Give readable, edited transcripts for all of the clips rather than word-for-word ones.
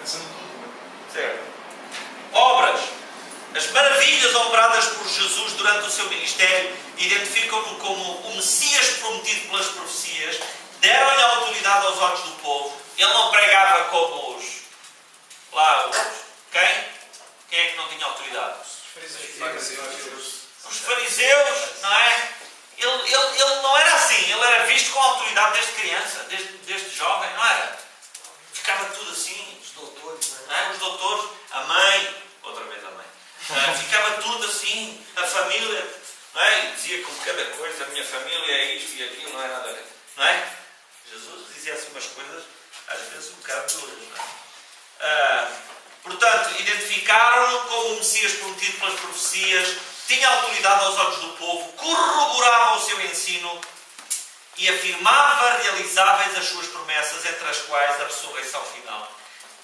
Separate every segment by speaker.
Speaker 1: Certo. Obras. As maravilhas operadas por Jesus durante o seu ministério identificam-no como o Messias prometido pelas profecias, deram-lhe a autoridade aos olhos do povo. Ele não pregava como os... Quem? Quem é que não tinha autoridade? Os fariseus, não é? Ele não era assim. Ele era visto com autoridade desde criança, desde jovem, não era? Ficava tudo assim. Os doutores, não é? Os doutores, a mãe, outra vez a mãe. Ficava tudo assim, a família, não é? E dizia com cada coisa, a minha família é isto e aquilo, não é nada a ver. Não é? Jesus dizia assim umas coisas, às vezes um bocado duras, não é? Portanto, identificaram-no como o Messias prometido pelas profecias, tinha autoridade aos olhos do povo, corroborava o seu ensino e afirmava realizáveis as suas promessas, entre as quais a ressurreição final.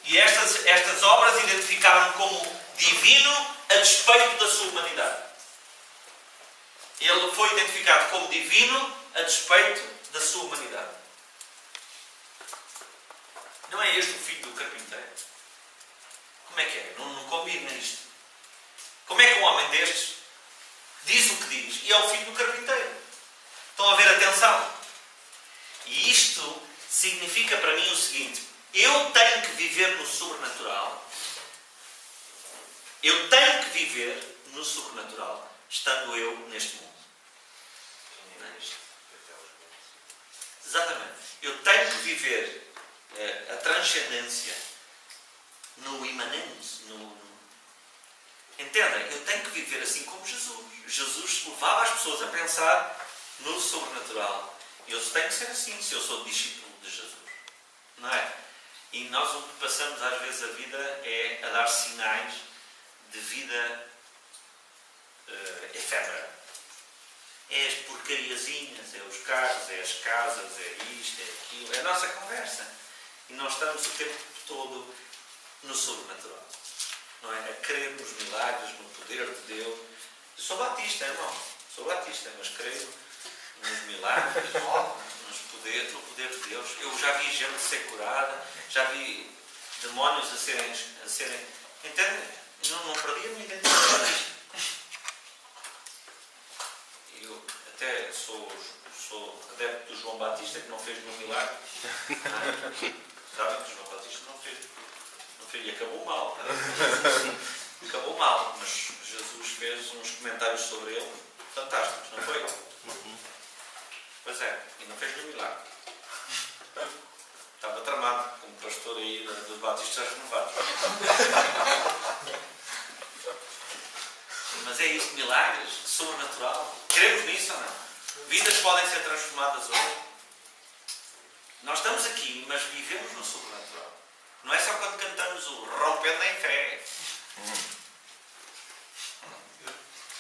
Speaker 1: E estas obras identificaram-no como divino a despeito da sua humanidade. Ele foi identificado como divino a despeito da sua humanidade. Não é este o filho do carpinteiro? Como é que é? Não combina isto. Como é que um homem destes diz o que diz e é o filho do carpinteiro? Estão a ver? Atenção. E isto significa para mim o seguinte: eu tenho que viver no sobrenatural. Eu tenho que viver no sobrenatural, estando eu neste mundo. Exatamente. Eu tenho que viver a transcendência no imanente. Entendem? Eu tenho que viver assim como Jesus. Jesus levava as pessoas a pensar no sobrenatural. Eu tenho que ser assim, se eu sou discípulo de Jesus. Não é? E nós o que passamos às vezes a vida é a dar sinais de vida efêmera. É as porcariazinhas, é os carros, é as casas, é isto, é aquilo. É a nossa conversa. E nós estamos o tempo todo no sobrenatural. Não é? A crer nos milagres, no poder de Deus. Eu sou batista, irmão. Sou batista, mas creio nos milagres, no poder de Deus. Eu já vi gente ser curada, já vi demónios a serem... Entende? Não perdi a minha identidade. Eu até sou adepto do João Batista, que não fez nenhum milagre. Sabem que o João Batista não fez e acabou mal. Acabou mal, mas Jesus fez uns comentários sobre ele fantásticos, não foi? Pois é, e não fez nenhum milagre. Estava tramado como pastor aí dos Batistas Renovados. Mas é isso, milagres, sobrenatural. Queremos nisso ou não? Vidas podem ser transformadas hoje. Nós estamos aqui, mas vivemos no sobrenatural. Não é só quando cantamos o rompendo em fé.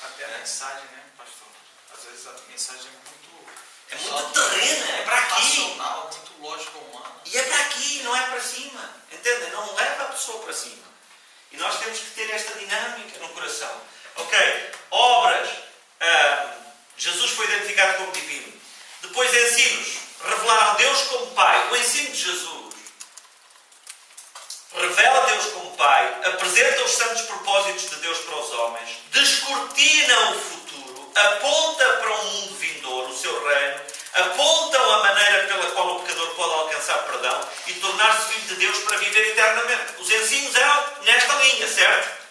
Speaker 2: Até a mensagem, né, pastor? Às vezes a mensagem é
Speaker 1: muito terrena, é para aqui.
Speaker 2: Muito lógica humana.
Speaker 1: E é para aqui, não é para cima. Entendem? Não leva a pessoa para cima. E nós temos que ter esta dinâmica no coração. Ok, obras. Jesus foi identificado como divino. Depois ensinos. Revelaram Deus como Pai. O ensino de Jesus revela Deus como Pai, apresenta os santos propósitos de Deus para os homens, descortina o futuro, aponta para um mundo vindouro, o seu reino, apontam a maneira pela qual o pecador pode alcançar perdão e tornar-se filho de Deus para viver eternamente. Os ensinos eram nesta linha, certo?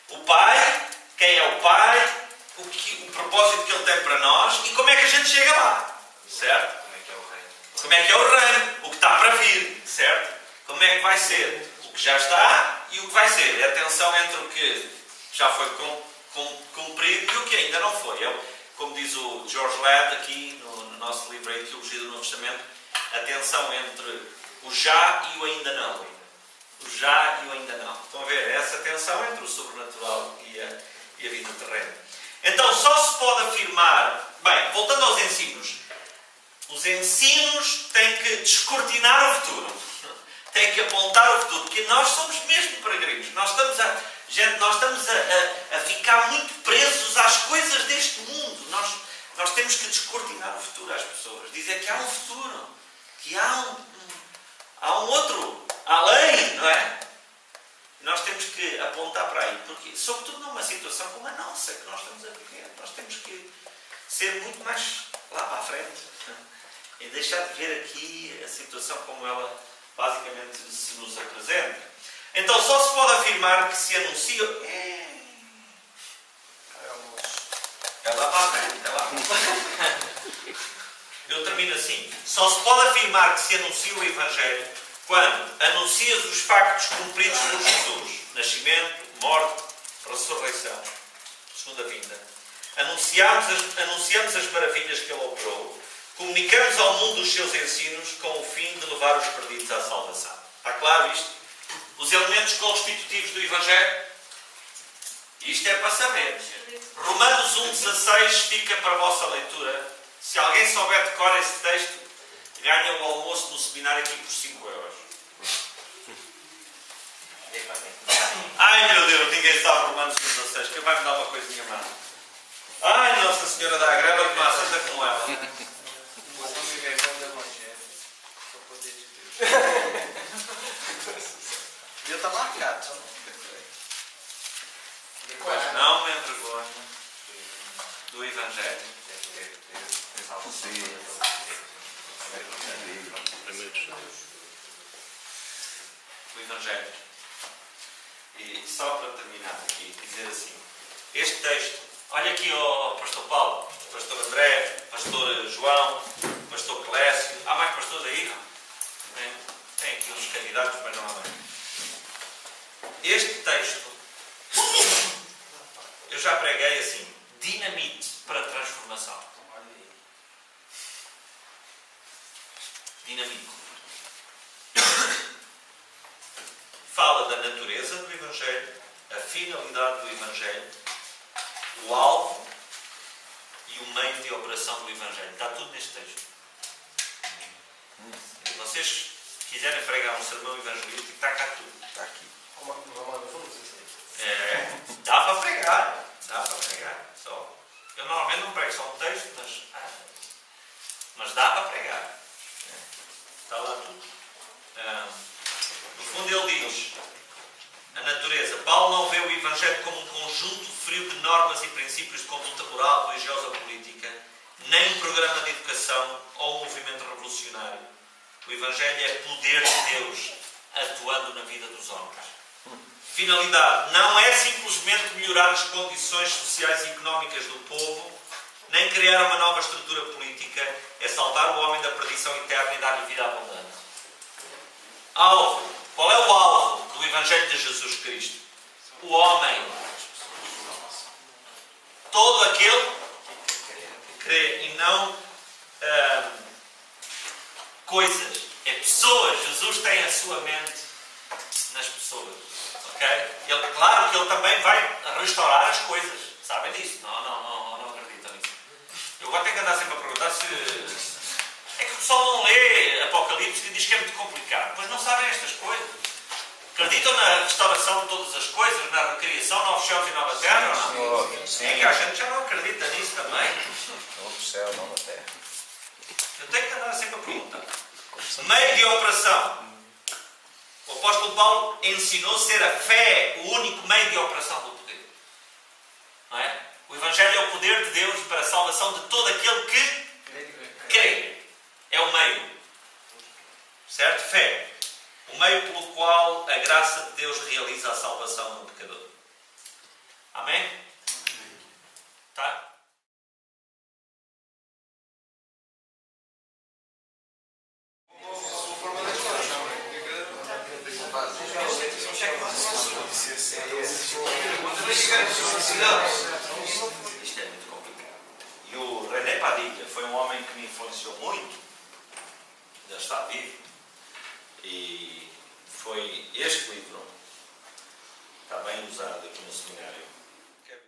Speaker 1: O Pai, quem é o Pai, o propósito que Ele tem para nós e como é que a gente chega lá, certo? Como é que é o reino, o que está para vir, certo? Como é que vai ser? O que já está e o que vai ser. É a tensão entre o que já foi cumprido e o que ainda não foi. Como diz o George Ladd aqui no nosso livro A Teologia do Novo Testamento, a tensão entre o já e o ainda não. O já e o ainda não. Estão a ver? É essa tensão entre o sobrenatural e a vida terrena. Então, só se pode afirmar... Bem, voltando aos ensinos. Os ensinos têm que descortinar o futuro. Têm que apontar o futuro. Porque nós somos mesmo peregrinos. Nós estamos a ficar muito presos às coisas deste mundo. Nós temos que descortinar o futuro às pessoas. Dizer que há um futuro. Que há um outro além, não é? E nós temos que apontar para aí, porque, sobretudo numa situação como a nossa, que nós estamos a viver, nós temos que ser muito mais lá para a frente e deixar de ver aqui a situação como ela basicamente se nos apresenta. Então só se pode afirmar que se anuncia... É lá para a frente, é lá. Eu termino assim. Só se pode afirmar que se anuncia o Evangelho quando anuncias os factos cumpridos por Jesus. Nascimento, morte, ressurreição, segunda vinda. Anunciamos as maravilhas que Ele operou. Comunicamos ao mundo os seus ensinos com o fim de levar os perdidos à salvação. Está claro isto? Os elementos constitutivos do Evangelho? Isto é para saber. Romanos 1,16 fica para a vossa leitura. Se alguém souber de cor esse texto, ganha o almoço no seminário aqui por 5 euros. Ai meu Deus, ninguém sabe Romanos 1,16, que vai me dar uma coisinha má. Ai, Nossa Senhora da Agreba, que má santa como ela.
Speaker 2: Mas não me vergonha do Evangelho. É o poder de Deus. E eu está marcado, só não.
Speaker 1: Mas não me envergonho do Evangelho. O Evangelho. E só para terminar aqui, dizer assim, este texto, olha aqui o pastor Paulo, pastor André, pastor João, pastor Clécio, há mais pastores aí? Não? Tem aqui uns candidatos, mas não há mais. Este texto, eu já preguei assim, dinamite para transformação. Dinamite. Fala da natureza do Evangelho, a finalidade do Evangelho, o alvo e o meio de operação do Evangelho. Está tudo neste texto. Se vocês quiserem pregar um sermão evangelístico, está cá tudo. Está aqui. Dá para pregar. Dá para pregar. Só. Eu normalmente não prego só um texto, mas dá para pregar. Está lá tudo. No fundo ele diz, a natureza. Paulo não vê o Evangelho como um conjunto frio de normas e princípios de conduta moral, religiosa ou política, nem um programa de educação ou um movimento revolucionário. O Evangelho é poder de Deus atuando na vida dos homens. Finalidade. Não é simplesmente melhorar as condições sociais e económicas do povo, nem criar uma nova estrutura política, é salvar o homem da perdição eterna e dar-lhe vida abundante. Alvo. Qual é o alvo do Evangelho de Jesus Cristo? O homem. Todo aquele que crê e não coisas. É pessoas. Jesus tem a sua mente nas pessoas. Okay? Claro que ele também vai restaurar as coisas. Sabem disso? Não acreditam nisso. Eu agora tenho que andar sempre a perguntar se... É que o pessoal não lê Apocalipse e diz que é muito complicado. Pois não sabem estas coisas. Acreditam na restauração de todas as coisas, na recriação, novos céus e nova terra? Ou não? É que a gente já não acredita nisso também.
Speaker 3: Novo céu, nova terra.
Speaker 1: Eu tenho que andar sempre a perguntar. Meio de operação. O apóstolo Paulo ensinou ser a fé o único meio de operação do poder. Não é? O Evangelho é o poder de Deus para a salvação de todo aquele que crê. É o meio. Certo? Fé. O meio pelo qual a graça de Deus realiza a salvação do pecador. Amém? Tá? Isto é muito complicado. E o René Padilha foi um homem que me influenciou muito. Já está vivo. E foi este livro, está bem usado aqui no seminário,